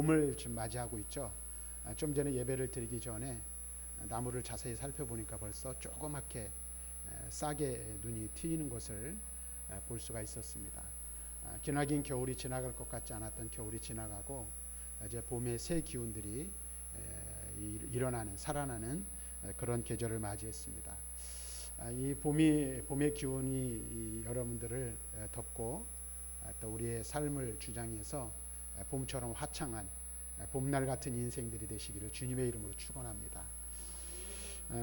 봄을 지금 맞이하고 있죠. 좀 전에 예배를 드리기 전에 나무를 자세히 살펴보니까 벌써 조그맣게 싸게 눈이 트이는 것을 볼 수가 있었습니다. 기나긴 겨울이 지나갈 것 같지 않았던 겨울이 지나가고 이제 봄의 새 기운들이 일어나는, 살아나는 그런 계절을 맞이했습니다. 이 봄의 기운이 여러분들을 덮고 또 우리의 삶을 주장해서 봄처럼 화창한 봄날 같은 인생들이 되시기를 주님의 이름으로 축원합니다.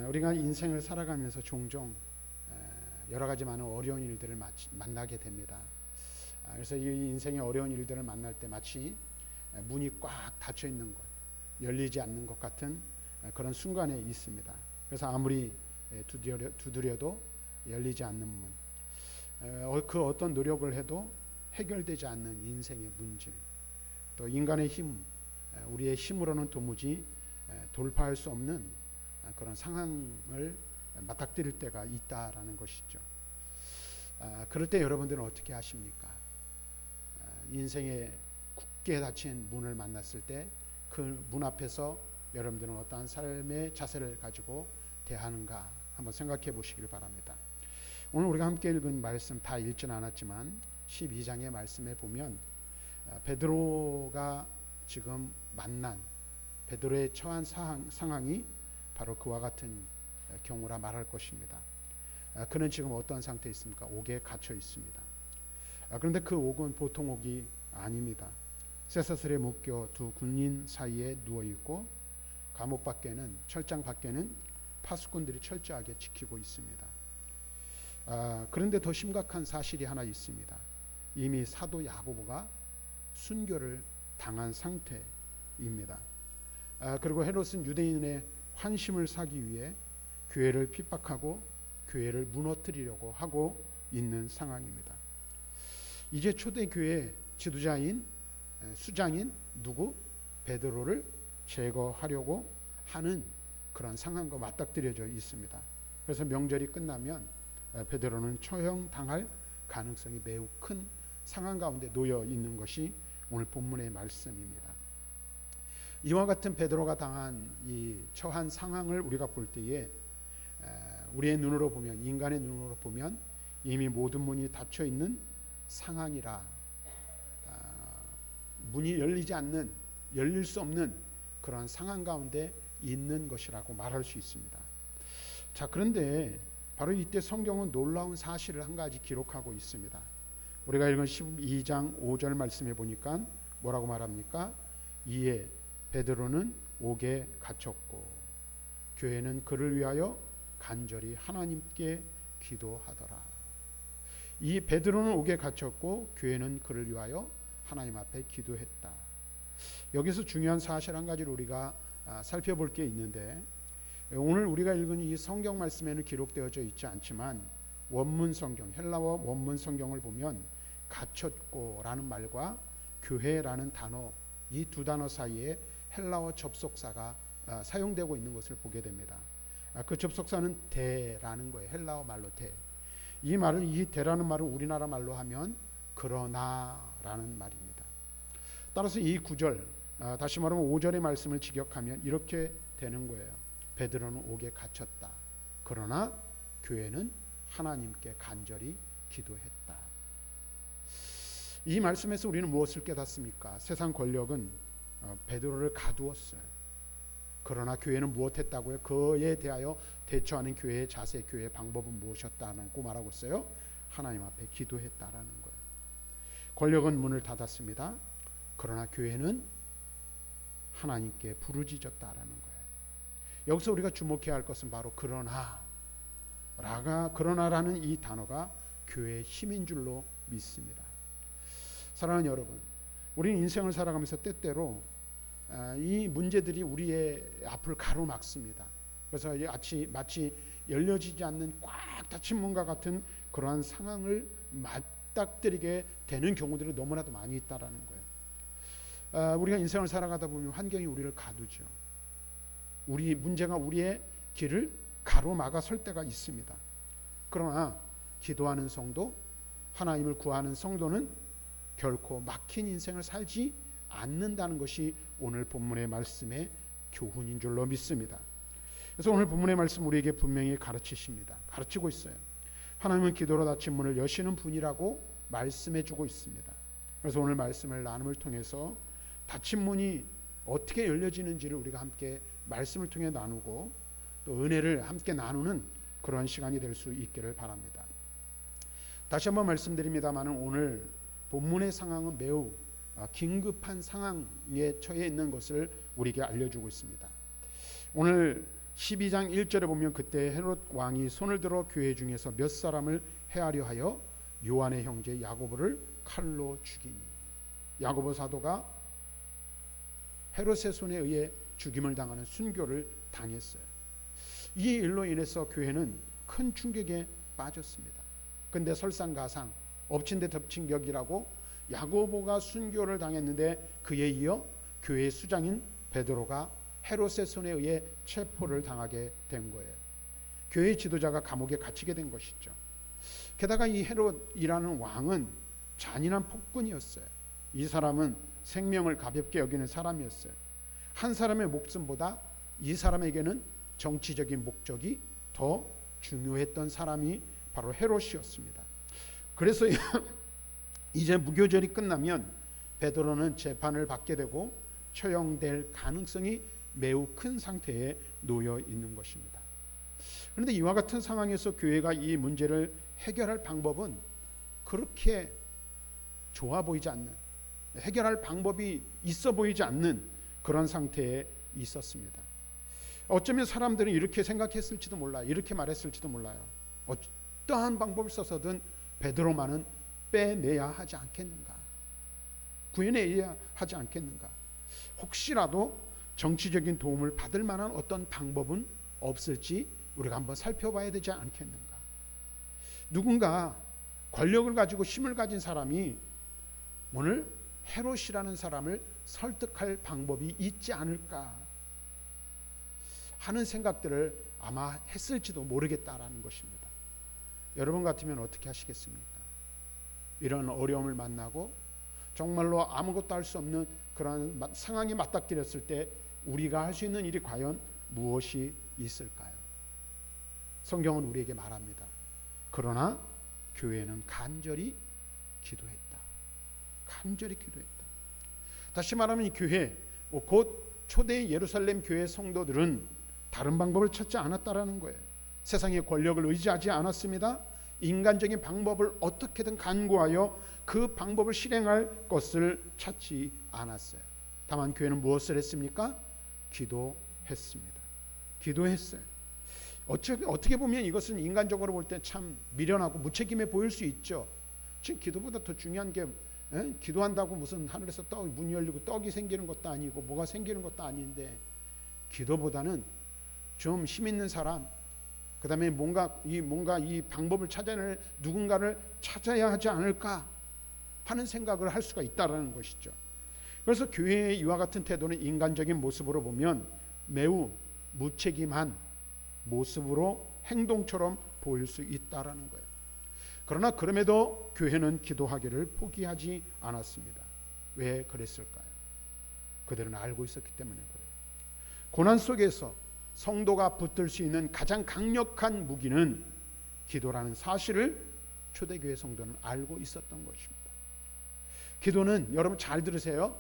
우리가 인생을 살아가면서 종종 여러 가지 많은 어려운 일들을 만나게 됩니다. 그래서 이 인생의 어려운 일들을 만날 때 마치 문이 꽉 닫혀 있는 것, 열리지 않는 것 같은 그런 순간에 있습니다. 그래서 아무리 두드려도 열리지 않는 문, 그 어떤 노력을 해도 해결되지 않는 인생의 문제, 또 인간의 힘, 우리의 힘으로는 도무지 돌파할 수 없는 그런 상황을 맞닥뜨릴 때가 있다라는 것이죠. 그럴 때 여러분들은 어떻게 하십니까? 인생의 굳게 닫힌 문을 만났을 때 그 문 앞에서 여러분들은 어떠한 삶의 자세를 가지고 대하는가 한번 생각해 보시길 바랍니다. 오늘 우리가 함께 읽은 말씀 다 읽지는 않았지만 12장의 말씀에 보면 베드로가 지금 만난, 베드로의 처한 상황이 바로 그와 같은 경우라 말할 것입니다. 그는 지금 어떤 상태에 있습니까? 옥에 갇혀 있습니다. 그런데 그 옥은 보통 옥이 아닙니다. 쇠사슬에 묶여 두 군인 사이에 누워 있고 감옥 밖에는, 철장 밖에는 파수꾼들이 철저하게 지키고 있습니다. 그런데 더 심각한 사실이 하나 있습니다. 이미 사도 야고보가 순교를 당한 상태입니다. 그리고 헤롯은 유대인의 환심을 사기 위해 교회를 핍박하고 교회를 무너뜨리려고 하고 있는 상황입니다. 이제 초대교회 지도자인 수장인 누구? 베드로를 제거하려고 하는 그런 상황과 맞닥뜨려져 있습니다. 그래서 명절이 끝나면 베드로는 처형당할 가능성이 매우 큰 상황 가운데 놓여 있는 것이 오늘 본문의 말씀입니다. 이와 같은 베드로가 당한 이 처한 상황을 우리가 볼 때에 우리의 눈으로 보면, 인간의 눈으로 보면 이미 모든 문이 닫혀 있는 상황이라, 문이 열리지 않는, 열릴 수 없는 그런 상황 가운데 있는 것이라고 말할 수 있습니다. 자, 그런데 바로 이때 성경은 놀라운 사실을 한 가지 기록하고 있습니다. 우리가 읽은 12장 5절 말씀해 보니까 뭐라고 말합니까? 이에 베드로는 옥에 갇혔고 교회는 그를 위하여 간절히 하나님께 기도하더라. 이 베드로는 옥에 갇혔고 교회는 그를 위하여 하나님 앞에 기도했다. 여기서 중요한 사실 한 가지를 우리가 살펴볼 게 있는데, 오늘 우리가 읽은 이 성경 말씀에는 기록되어져 있지 않지만 원문 성경, 헬라어 원문 성경을 보면 갇혔고라는 말과 교회라는 단어, 이 두 단어 사이에 헬라어 접속사가 사용되고 있는 것을 보게 됩니다. 그 접속사는 대라는 거예요. 헬라어 말로 대. 이 말을, 이 대라는 말을 우리나라 말로 하면 그러나라는 말입니다. 따라서 이 구절, 다시 말하면 5절의 말씀을 직역하면 이렇게 되는 거예요. 베드로는 옥에 갇혔다. 그러나 교회는 하나님께 간절히 기도했다. 이 말씀에서 우리는 무엇을 깨닫습니까? 세상 권력은 베드로를 가두었어요. 그러나 교회는 무엇했다고요? 그에 대하여 대처하는 교회의 자세, 교회의 방법은 무엇이었다고 말하고 있어요? 하나님 앞에 기도했다라는 거예요. 권력은 문을 닫았습니다. 그러나 교회는 하나님께 부르짖었다라는 거예요. 여기서 우리가 주목해야 할 것은 바로 그러나라는 이 단어가 교회의 힘인 줄로 믿습니다. 사랑하는 여러분, 우리는 인생을 살아가면서 때때로 이 문제들이 우리의 앞을 가로막습니다. 그래서 마치 열려지지 않는 꽉 닫힌 문과 같은 그러한 상황을 맞닥뜨리게 되는 경우들이 너무나도 많이 있다라는 거예요. 우리가 인생을 살아가다 보면 환경이 우리를 가두죠. 우리 문제가 우리의 길을 가로막아 설 때가 있습니다. 그러나 기도하는 성도, 하나님을 구하는 성도는 결코 막힌 인생을 살지 않는다는 것이 오늘 본문의 말씀의 교훈인 줄로 믿습니다. 그래서 오늘 본문의 말씀 우리에게 분명히 가르치십니다. 가르치고 있어요. 하나님은 기도로 닫힌 문을 여시는 분이라고 말씀해 주고 있습니다. 그래서 오늘 말씀을 나눔을 통해서 닫힌 문이 어떻게 열려지는지를 우리가 함께 말씀을 통해 나누고 또 은혜를 함께 나누는 그러한 시간이 될 수 있기를 바랍니다. 다시 한번 말씀드립니다만 오늘 본문의 상황은 매우 긴급한 상황에 처해 있는 것을 우리에게 알려주고 있습니다. 오늘 12장 1절에 보면 그때 헤롯 왕이 손을 들어 교회 중에서 몇 사람을 해하려 하여 요한의 형제 야고보를 칼로 죽이니, 야고보 사도가 헤롯의 손에 의해 죽임을 당하는 순교를 당했어요. 이 일로 인해서 교회는 큰 충격에 빠졌습니다. 근데 설상가상 엎친 데 덮친 격이라고 야고보가 순교를 당했는데 그에 이어 교회의 수장인 베드로가 헤롯의 손에 의해 체포를 당하게 된 거예요. 교회의 지도자가 감옥에 갇히게 된 것이죠. 게다가 이 헤롯이라는 왕은 잔인한 폭군이었어요. 이 사람은 생명을 가볍게 여기는 사람이었어요. 한 사람의 목숨보다 이 사람에게는 정치적인 목적이 더 중요했던 사람이 바로 헤롯이었습니다. 그래서 이제 무교절이 끝나면 베드로는 재판을 받게 되고 처형될 가능성이 매우 큰 상태에 놓여 있는 것입니다. 그런데 이와 같은 상황에서 교회가 이 문제를 해결할 방법은 그렇게 좋아 보이지 않는, 해결할 방법이 있어 보이지 않는 그런 상태에 있었습니다. 어쩌면 사람들은 이렇게 생각했을지도 몰라요. 이렇게 말했을지도 몰라요. 어떠한 방법을 써서든 베드로만은 빼내야 하지 않겠는가, 구해내야 하지 않겠는가. 혹시라도 정치적인 도움을 받을 만한 어떤 방법은 없을지 우리가 한번 살펴봐야 되지 않겠는가. 누군가 권력을 가지고 힘을 가진 사람이 오늘 헤롯이라는 사람을 설득할 방법이 있지 않을까 하는 생각들을 아마 했을지도 모르겠다라는 것입니다. 여러분 같으면 어떻게 하시겠습니까? 이런 어려움을 만나고 정말로 아무것도 할 수 없는 그런 상황이 맞닥뜨렸을 때 우리가 할 수 있는 일이 과연 무엇이 있을까요? 성경은 우리에게 말합니다. 그러나 교회는 간절히 기도했다. 간절히 기도했다. 다시 말하면 이 교회, 곧 초대 예루살렘 교회 성도들은 다른 방법을 찾지 않았다라는 거예요. 세상의 권력을 의지하지 않았습니다. 인간적인 방법을 어떻게든 간구하여 그 방법을 실행할 것을 찾지 않았어요. 다만 교회는 무엇을 했습니까? 기도했습니다. 기도했어요. 어떻게 보면 이것은 인간적으로 볼 때 참 미련하고 무책임해 보일 수 있죠. 지금 기도보다 더 중요한 게 기도한다고 무슨 하늘에서 문이 열리고 떡이 생기는 것도 아니고 뭐가 생기는 것도 아닌데, 기도보다는 좀 힘 있는 사람, 그 다음에 뭔가 이 방법을 찾아낼 누군가를 찾아야 하지 않을까 하는 생각을 할 수가 있다라는 것이죠. 그래서 교회의 이와 같은 태도는 인간적인 모습으로 보면 매우 무책임한 모습으로 행동처럼 보일 수 있다라는 거예요. 그러나 그럼에도 교회는 기도하기를 포기하지 않았습니다. 왜 그랬을까요? 그들은 알고 있었기 때문에 그래요. 고난 속에서 성도가 붙들 수 있는 가장 강력한 무기는 기도라는 사실을 초대교회 성도는 알고 있었던 것입니다. 기도는, 여러분 잘 들으세요,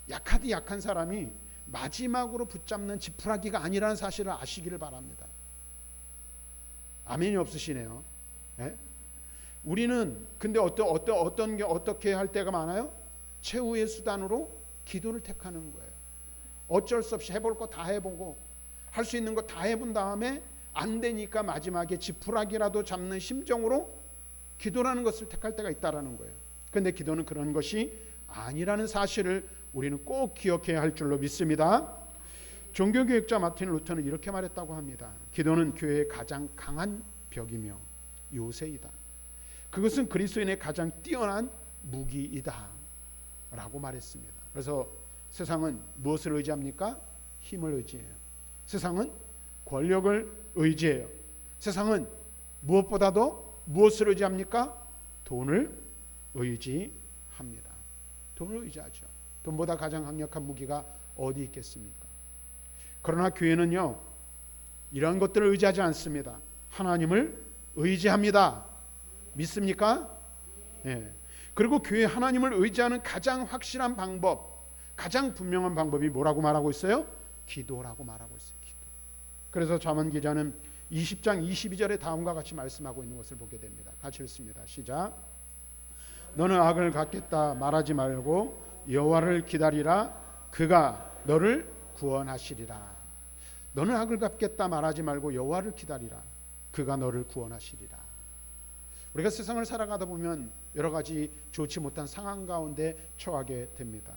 약하디 약한 사람이 마지막으로 붙잡는 지푸라기가 아니라는 사실을 아시기를 바랍니다. 아멘이 없으시네요. 네? 우리는 근데 어떻게 할 때가 많아요? 최후의 수단으로 기도를 택하는 거예요. 어쩔 수 없이 해볼 거 다 해보고 할 수 있는 거 다 해본 다음에 안 되니까 마지막에 지푸라기라도 잡는 심정으로 기도라는 것을 택할 때가 있다라는 거예요. 그런데 기도는 그런 것이 아니라는 사실을 우리는 꼭 기억해야 할 줄로 믿습니다. 종교개혁자 마틴 루터는 이렇게 말했다고 합니다. 기도는 교회의 가장 강한 벽이며 요새이다. 그것은 그리스도인의 가장 뛰어난 무기이다 라고 말했습니다. 그래서 세상은 무엇을 의지합니까? 힘을 의지해요. 세상은 권력을 의지해요. 세상은 무엇보다도 무엇을 의지합니까? 돈을 의지합니다. 돈을 의지하죠. 돈보다 가장 강력한 무기가 어디 있겠습니까? 그러나 교회는요, 이런 것들을 의지하지 않습니다. 하나님을 의지합니다. 믿습니까? 네. 그리고 교회 하나님을 의지하는 가장 확실한 방법, 가장 분명한 방법이 뭐라고 말하고 있어요? 기도라고 말하고 있어요. 기도. 그래서 잠언 기자는 20장 22절에 다음과 같이 말씀하고 있는 것을 보게 됩니다. 같이 읽습니다. 시작. 너는 악을 갚겠다 말하지 말고 여호와를 기다리라. 그가 너를 구원하시리라. 너는 악을 갚겠다 말하지 말고 여호와를 기다리라. 그가 너를 구원하시리라. 우리가 세상을 살아가다 보면 여러 가지 좋지 못한 상황 가운데 처하게 됩니다.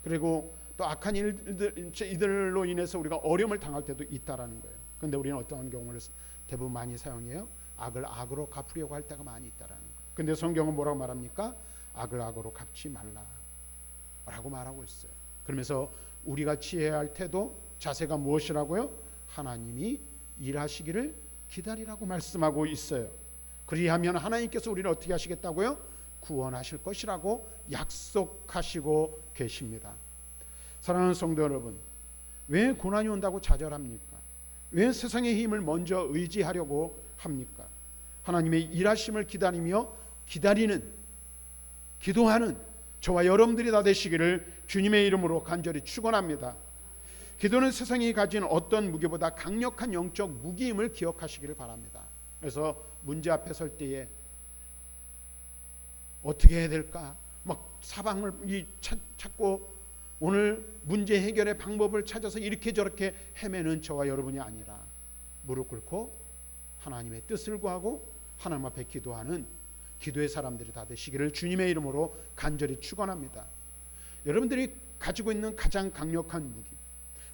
그리고 또 악한 이들로 인해서 우리가 어려움을 당할 때도 있다라는 거예요. 그런데 우리는 어떠한 경우를 대부분 많이 사용해요? 악을 악으로 갚으려고 할 때가 많이 있다라는 거예요. 그런데 성경은 뭐라고 말합니까? 악을 악으로 갚지 말라라고 말하고 있어요. 그러면서 우리가 취해야 할 태도, 자세가 무엇이라고요? 하나님이 일하시기를 기다리라고 말씀하고 있어요. 그리하면 하나님께서 우리를 어떻게 하시겠다고요? 구원하실 것이라고 약속하시고 계십니다. 사랑하는 성도 여러분, 왜 고난이 온다고 좌절합니까? 왜 세상의 힘을 먼저 의지하려고 합니까? 하나님의 일하심을 기다리며 기다리는, 기도하는 저와 여러분들이 다 되시기를 주님의 이름으로 간절히 축원합니다. 기도는 세상이 가진 어떤 무기보다 강력한 영적 무기임을 기억하시기를 바랍니다. 그래서 문제 앞에 설 때에 어떻게 해야 될까? 막 사방을 찾고 오늘 문제 해결의 방법을 찾아서 이렇게 저렇게 헤매는 저와 여러분이 아니라 무릎 꿇고 하나님의 뜻을 구하고 하나님 앞에 기도하는 기도의 사람들이 다 되시기를 주님의 이름으로 간절히 축원합니다. 여러분들이 가지고 있는 가장 강력한 무기,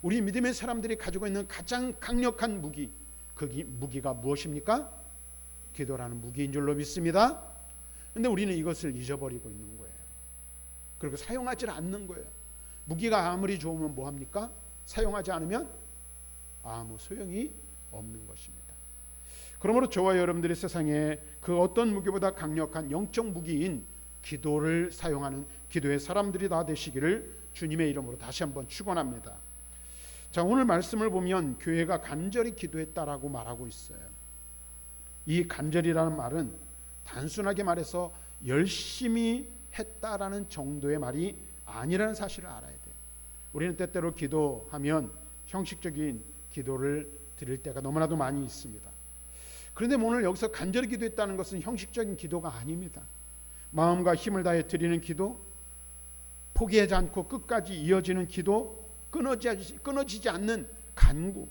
우리 믿음의 사람들이 가지고 있는 가장 강력한 무기, 그 무기가 무엇입니까? 기도라는 무기인 줄로 믿습니다. 그런데 우리는 이것을 잊어버리고 있는 거예요. 그리고 사용하지 않는 거예요. 무기가 아무리 좋으면 뭐합니까? 사용하지 않으면 아무 소용이 없는 것입니다. 그러므로 저와 여러분들이 세상에 그 어떤 무기보다 강력한 영적 무기인 기도를 사용하는 기도의 사람들이 다 되시기를 주님의 이름으로 다시 한번 축원합니다. 자, 오늘 말씀을 보면 교회가 간절히 기도했다라고 말하고 있어요. 이 간절이라는 말은 단순하게 말해서 열심히 했다라는 정도의 말이 아니라는 사실을 알아야 돼요. 우리는 때때로 기도하면 형식적인 기도를 드릴 때가 너무나도 많이 있습니다. 그런데 오늘 여기서 간절히 기도했다는 것은 형식적인 기도가 아닙니다. 마음과 힘을 다해 드리는 기도, 포기하지 않고 끝까지 이어지는 기도, 끊어지지 않는 간구,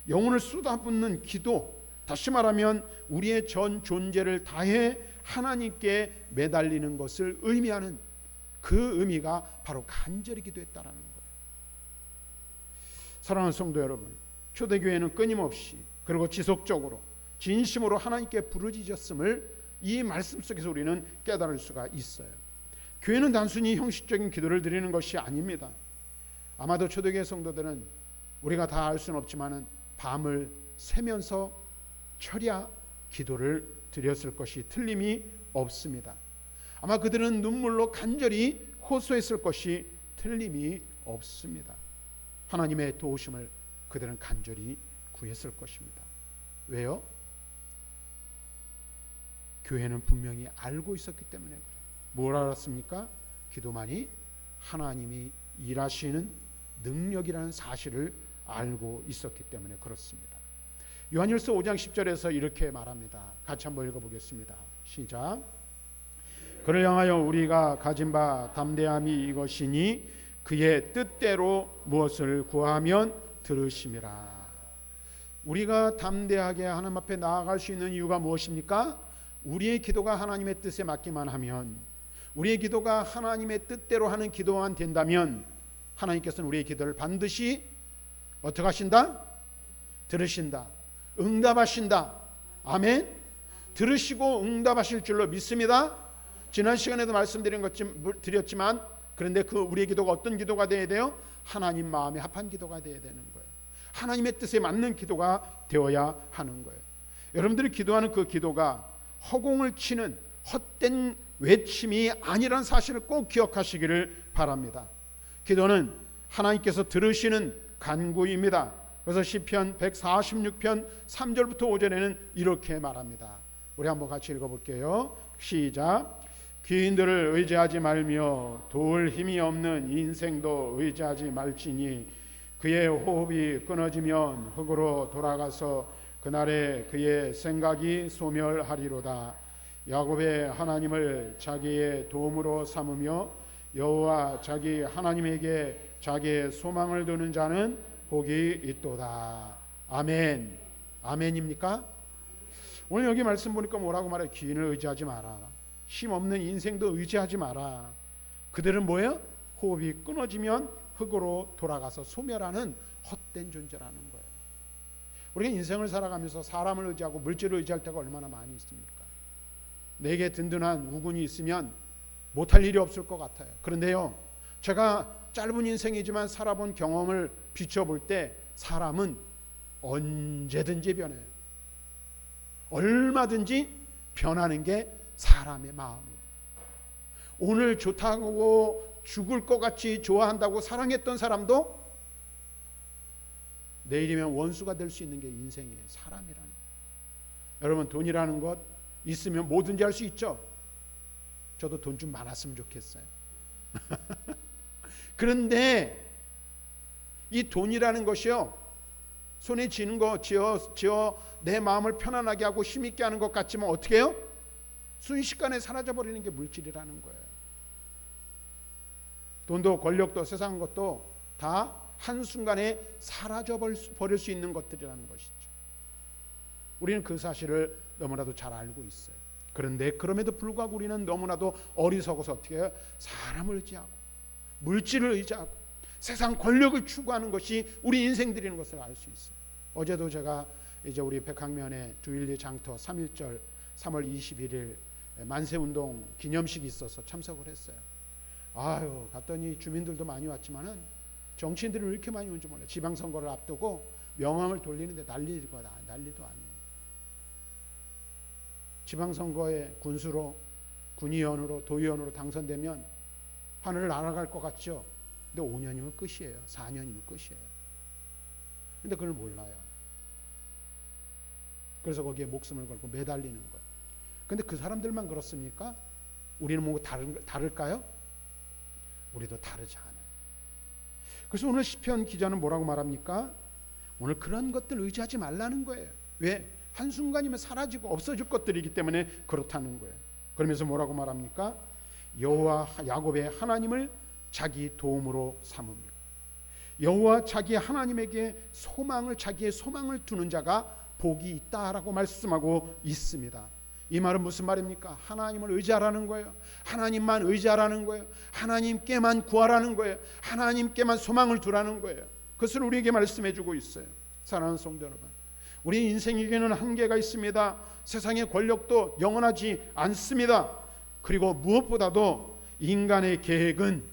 영혼을 쏟아붓는 기도, 다시 말하면 우리의 전 존재를 다해 하나님께 매달리는 것을 의미하는 그 의미가 바로 간절히 기도했다라는 거예요. 사랑하는 성도 여러분, 초대교회는 끊임없이 그리고 지속적으로 진심으로 하나님께 부르짖었음을 이 말씀 속에서 우리는 깨달을 수가 있어요. 교회는 단순히 형식적인 기도를 드리는 것이 아닙니다. 아마도 초대교회 성도들은 우리가 다 알 수는 없지만 밤을 새면서 철야 기도를 드렸을 것이 틀림이 없습니다. 아마 그들은 눈물로 간절히 호소했을 것이 틀림이 없습니다. 하나님의 도우심을 그들은 간절히 구했을 것입니다. 왜요? 교회는 분명히 알고 있었기 때문에 그래요. 뭘 알았습니까? 기도만이 하나님이 일하시는 능력이라는 사실을 알고 있었기 때문에 그렇습니다. 요한일서 5장 10절에서 이렇게 말합니다. 같이 한번 읽어보겠습니다. 시작. 그를 향하여 우리가 가진 바 담대함이 이것이니 그의 뜻대로 무엇을 구하면 들으심이라. 우리가 담대하게 하나님 앞에 나아갈 수 있는 이유가 무엇입니까? 우리의 기도가 하나님의 뜻에 맞기만 하면, 우리의 기도가 하나님의 뜻대로 하는 기도만 된다면 하나님께서는 우리의 기도를 반드시 어떻게 하신다? 들으신다. 응답하신다. 아멘. 들으시고 응답하실 줄로 믿습니다. 지난 시간에도 말씀드렸지만 그런데 그 우리의 기도가 어떤 기도가 되어야 돼요? 하나님 마음에 합한 기도가 되어야 되는 거예요. 하나님의 뜻에 맞는 기도가 되어야 하는 거예요. 여러분들이 기도하는 그 기도가 허공을 치는 헛된 외침이 아니라는 사실을 꼭 기억하시기를 바랍니다. 기도는 하나님께서 들으시는 간구입니다. 그래서 시편 146편 3절부터 5절에는 이렇게 말합니다. 우리 한번 같이 읽어볼게요. 시작. 귀인들을 의지하지 말며 도울 힘이 없는 인생도 의지하지 말지니 그의 호흡이 끊어지면 흙으로 돌아가서 그날에 그의 생각이 소멸하리로다. 야곱의 하나님을 자기의 도움으로 삼으며 여호와 자기 하나님에게 자기의 소망을 두는 자는 복이 있도다. 아멘. 아멘입니까? 오늘 여기 말씀 보니까 뭐라고 말해요? 귀인을 의지하지 마라. 힘없는 인생도 의지하지 마라. 그들은 뭐예요? 호흡이 끊어지면 흙으로 돌아가서 소멸하는 헛된 존재라는 거예요. 우리가 인생을 살아가면서 사람을 의지하고 물질을 의지할 때가 얼마나 많이 있습니까? 내게 든든한 우군이 있으면 못할 일이 없을 것 같아요. 그런데요, 제가 짧은 인생이지만 살아본 경험을 비춰볼 때 사람은 언제든지 변해요. 얼마든지 변하는 게 사람의 마음이에요. 오늘 좋다고 죽을 것 같이 좋아한다고 사랑했던 사람도 내일이면 원수가 될 수 있는 게 인생이에요. 사람이라는 것. 여러분, 돈이라는 것 있으면 뭐든지 할 수 있죠. 저도 돈 좀 많았으면 좋겠어요. 그런데 이 돈이라는 것이요, 손에 쥐는 거 쥐어 내 마음을 편안하게 하고 힘있게 하는 것 같지만 어떻게 해요? 순식간에 사라져버리는 게 물질이라는 거예요. 돈도 권력도 세상 것도 다 한순간에 사라져버릴 수 있는 것들이라는 것이죠. 우리는 그 사실을 너무나도 잘 알고 있어요. 그런데 그럼에도 불구하고 우리는 너무나도 어리석어서 어떻게 해요? 사람을 의지하고 물질을 의지하고 세상 권력을 추구하는 것이 우리 인생들이라는 것을 알 수 있어요. 어제도 제가 이제 우리 백학면에 주일리 장터 3.1절 3월 21일 만세운동 기념식이 있어서 참석을 했어요. 아유, 갔더니 주민들도 많이 왔지만은 정치인들이 왜 이렇게 많이 온지 몰라요. 지방선거를 앞두고 명함을 돌리는데 난리도 아니에요. 지방선거에 군수로, 군의원으로, 도의원으로 당선되면 하늘을 날아갈 것 같죠. 근데 5년이면 끝이에요. 4년이면 끝이에요. 근데 그걸 몰라요. 그래서 거기에 목숨을 걸고 매달리는 거예요. 근데 그 사람들만 그렇습니까? 우리는 뭔가 다를까요? 우리도 다르지 않아요. 그래서 오늘 시편 기자는 뭐라고 말합니까? 오늘 그런 것들 의지하지 말라는 거예요. 왜? 한순간이면 사라지고 없어질 것들이기 때문에 그렇다는 거예요. 그러면서 뭐라고 말합니까? 여호와 야곱의 하나님을 자기 도움으로 삼으며, 여호와 자기 하나님에게 자기의 소망을 두는 자가 복이 있다라고 말씀하고 있습니다. 이 말은 무슨 말입니까? 하나님을 의지하라는 거예요. 하나님만 의지하라는 거예요. 하나님께만 구하라는 거예요. 하나님께만 소망을 두라는 거예요. 그것을 우리에게 말씀해 주고 있어요. 사랑하는 성도 여러분, 우리 인생에게는 한계가 있습니다. 세상의 권력도 영원하지 않습니다. 그리고 무엇보다도 인간의 계획은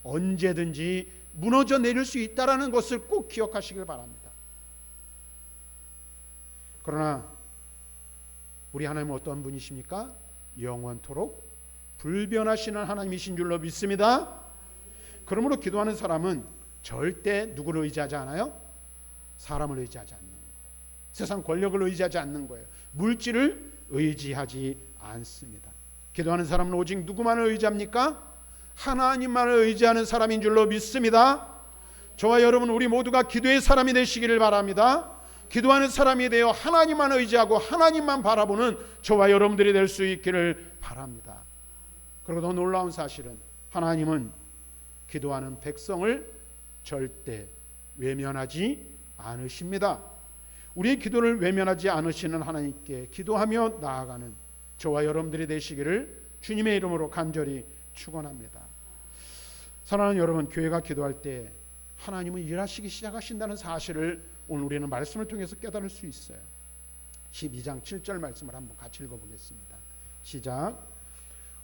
언제든지 무너져 내릴 수 있다는 것을 꼭 기억하시길 바랍니다. 그러나 우리 하나님은 어떤 분이십니까? 영원토록 불변하시는 하나님이신 줄로 믿습니다. 그러므로 기도하는 사람은 절대 누구를 의지하지 않아요? 사람을 의지하지 않는 거예요. 세상 권력을 의지하지 않는 거예요. 물질을 의지하지 않습니다. 기도하는 사람은 오직 누구만을 의지합니까? 하나님만을 의지하는 사람인 줄로 믿습니다. 저와 여러분, 우리 모두가 기도의 사람이 되시기를 바랍니다. 기도하는 사람이 되어 하나님만 의지하고 하나님만 바라보는 저와 여러분들이 될 수 있기를 바랍니다. 그리고 더 놀라운 사실은 하나님은 기도하는 백성을 절대 외면하지 않으십니다. 우리의 기도를 외면하지 않으시는 하나님께 기도하며 나아가는 저와 여러분들이 되시기를 주님의 이름으로 간절히 축원합니다. 사랑하는 여러분, 교회가 기도할 때 하나님은 일하시기 시작하신다는 사실을 오늘 우리는 말씀을 통해서 깨달을 수 있어요. 12장 7절 말씀을 한번 같이 읽어보겠습니다. 시작.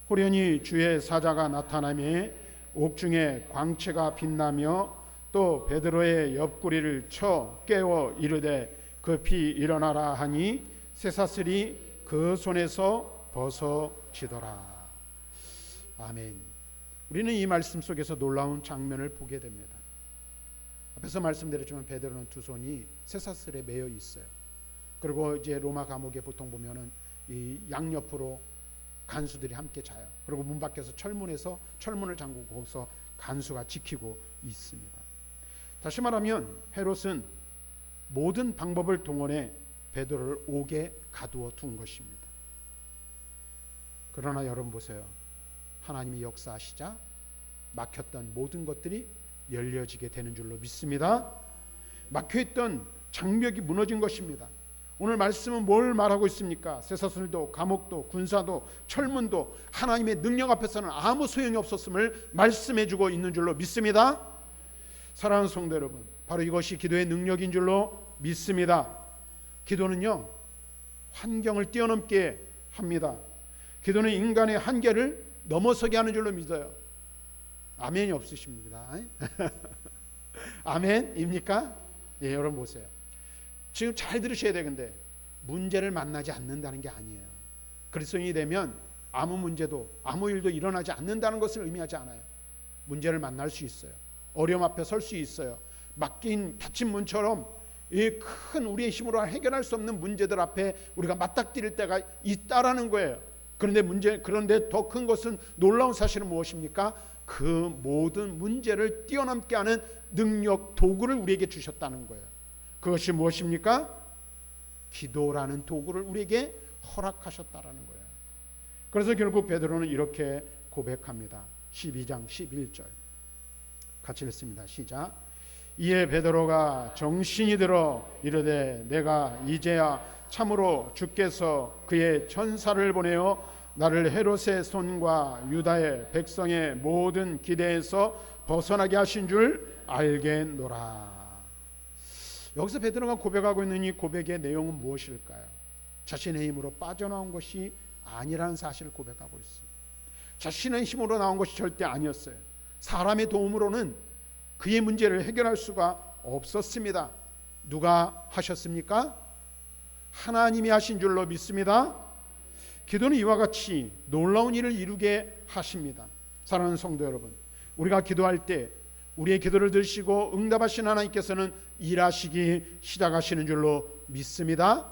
호련히 주의 사자가 나타나며 옥중에 광채가 빛나며 또 베드로의 옆구리를 쳐 깨워 이르되 급히 일어나라 하니 쇠사슬이 그 손에서 벗어지더라. 아멘. 우리는 이 말씀 속에서 놀라운 장면을 보게 됩니다. 앞에서 말씀드렸지만 베드로는 두 손이 쇠사슬에 매여 있어요. 그리고 이제 로마 감옥에 보통 보면은 이 양옆으로 간수들이 함께 자요. 그리고 문 밖에서 철문을 잠그고 거기서 간수가 지키고 있습니다. 다시 말하면 헤롯은 모든 방법을 동원해 베드로를 옥에 가두어 둔 것입니다. 그러나 여러분 보세요. 하나님이 역사하시자 막혔던 모든 것들이 열려지게 되는 줄로 믿습니다. 막혀있던 장벽이 무너진 것입니다. 오늘 말씀은 뭘 말하고 있습니까? 쇠사슬도 감옥도 군사도 철문도 하나님의 능력 앞에서는 아무 소용이 없었음을 말씀해주고 있는 줄로 믿습니다. 사랑하는 성도 여러분, 바로 이것이 기도의 능력인 줄로 믿습니다. 기도는요, 환경을 뛰어넘게 합니다. 기도는 인간의 한계를 넘어서게 하는 줄로 믿어요. 아멘이 없으십니다. 아멘입니까? 예, 여러분 보세요. 지금 잘 들으셔야 되는데 문제를 만나지 않는다는 게 아니에요. 그리스도인이 되면 아무 문제도 아무 일도 일어나지 않는다는 것을 의미하지 않아요. 문제를 만날 수 있어요. 어려움 앞에 설 수 있어요. 닫힌 문처럼 이 큰 우리의 힘으로 해결할 수 없는 문제들 앞에 우리가 맞닥뜨릴 때가 있다라는 거예요. 그런데 더 큰 것은 놀라운 사실은 무엇입니까? 그 모든 문제를 뛰어넘게 하는 능력, 도구를 우리에게 주셨다는 거예요. 그것이 무엇입니까? 기도라는 도구를 우리에게 허락하셨다라는 거예요. 그래서 결국 베드로는 이렇게 고백합니다. 12장 11절 같이 읽습니다. 시작. 이에 베드로가 정신이 들어 이르되 내가 이제야 참으로 주께서 그의 천사를 보내어 나를 헤롯의 손과 유다의 백성의 모든 기대에서 벗어나게 하신 줄 알겠노라. 여기서 베드로가 고백하고 있는 이 고백의 내용은 무엇일까요? 자신의 힘으로 빠져나온 것이 아니라는 사실을 고백하고 있습니다. 자신의 힘으로 나온 것이 절대 아니었어요. 사람의 도움으로는 그의 문제를 해결할 수가 없었습니다. 누가 하셨습니까? 하나님이 하신 줄로 믿습니다. 기도는 이와 같이 놀라운 일을 이루게 하십니다. 사랑하는 성도 여러분, 우리가 기도할 때 우리의 기도를 들으시고 응답하신 하나님께서는 일하시기 시작하시는 줄로 믿습니다.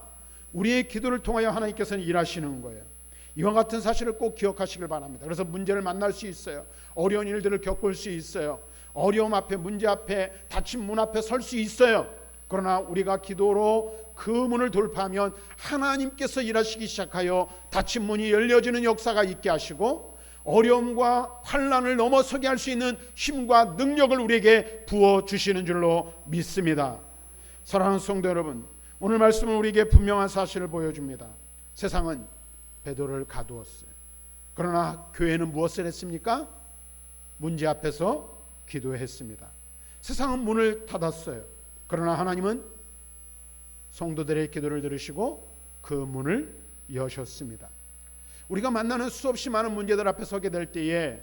우리의 기도를 통하여 하나님께서는 일하시는 거예요. 이와 같은 사실을 꼭 기억하시길 바랍니다. 그래서 문제를 만날 수 있어요. 어려운 일들을 겪을 수 있어요. 어려움 앞에, 문제 앞에, 닫힌 문 앞에 설 수 있어요. 그러나 우리가 기도로 그 문을 돌파하면 하나님께서 일하시기 시작하여 닫힌 문이 열려지는 역사가 있게 하시고 어려움과 환난을 넘어서게 할 수 있는 힘과 능력을 우리에게 부어주시는 줄로 믿습니다. 사랑하는 성도 여러분, 오늘 말씀은 우리에게 분명한 사실을 보여줍니다. 세상은 베드로를 가두었어요. 그러나 교회는 무엇을 했습니까? 문제 앞에서 기도했습니다. 세상은 문을 닫았어요. 그러나 하나님은 성도들의 기도를 들으시고 그 문을 여셨습니다. 우리가 만나는 수없이 많은 문제들 앞에 서게 될 때에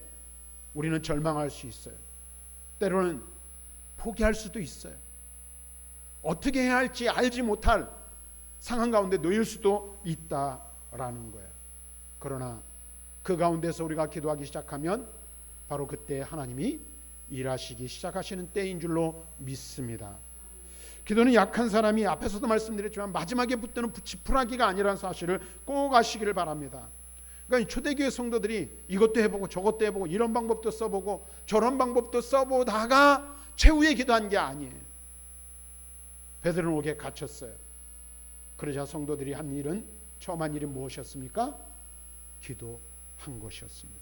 우리는 절망할 수 있어요. 때로는 포기할 수도 있어요. 어떻게 해야 할지 알지 못할 상황 가운데 놓일 수도 있다라는 거예요. 그러나 그 가운데서 우리가 기도하기 시작하면 바로 그때 하나님이 일하시기 시작하시는 때인 줄로 믿습니다. 기도는 약한 사람이 앞에서도 말씀드렸지만 마지막에 붙드는 지푸라기가 아니라는 사실을 꼭 아시기를 바랍니다. 그러니까 초대교회 성도들이 이것도 해보고 저것도 해보고 이런 방법도 써보고 저런 방법도 써보다가 최후에 기도한 게 아니에요. 베드로는 옥에 갇혔어요. 그러자 성도들이 한 일은, 처음 한 일이 무엇이었습니까? 기도한 것이었습니다.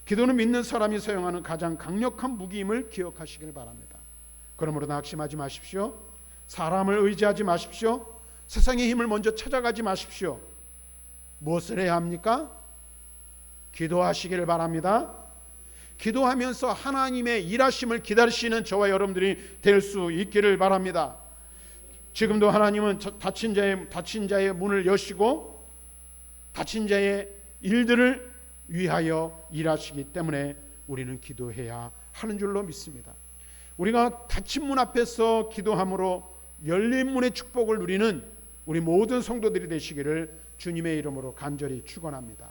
기도는 믿는 사람이 사용하는 가장 강력한 무기임을 기억하시길 바랍니다. 그러므로 낙심하지 마십시오. 사람을 의지하지 마십시오. 세상의 힘을 먼저 찾아가지 마십시오. 무엇을 해야 합니까? 기도하시기를 바랍니다. 기도하면서 하나님의 일하심을 기다리시는 저와 여러분들이 될 수 있기를 바랍니다. 지금도 하나님은 닫힌 자의 문을 여시고 닫힌 자의 일들을 위하여 일하시기 때문에 우리는 기도해야 하는 줄로 믿습니다. 우리가 닫힌 문 앞에서 기도함으로 열린 문의 축복을 누리는 우리 모든 성도들이 되시기를 주님의 이름으로 간절히 축원합니다.